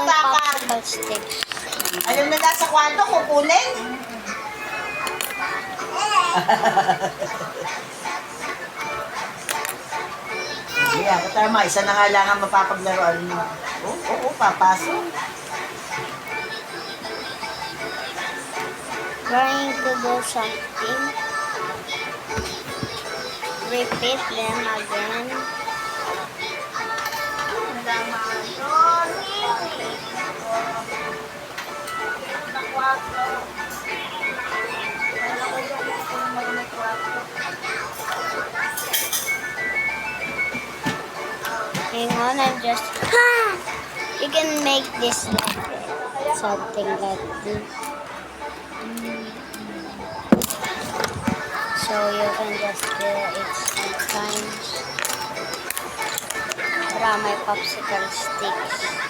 utakang. popsicle stick. Alam na nasa kwarto, kukunin. Ayan, katama, isa na nga lang ang mapapaglaruan mo. Oo, papasok. Trying to do something. Repeat them again. Hang on, I'm just... You can make this like something like this. So you can just do it sometimes. Para may popsicle sticks.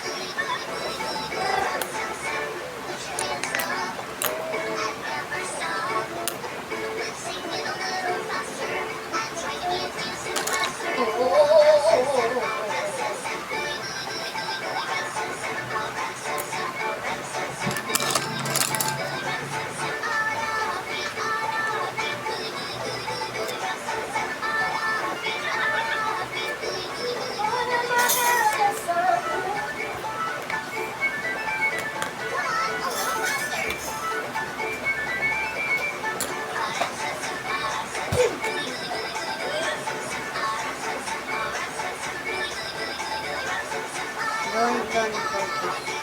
Don't.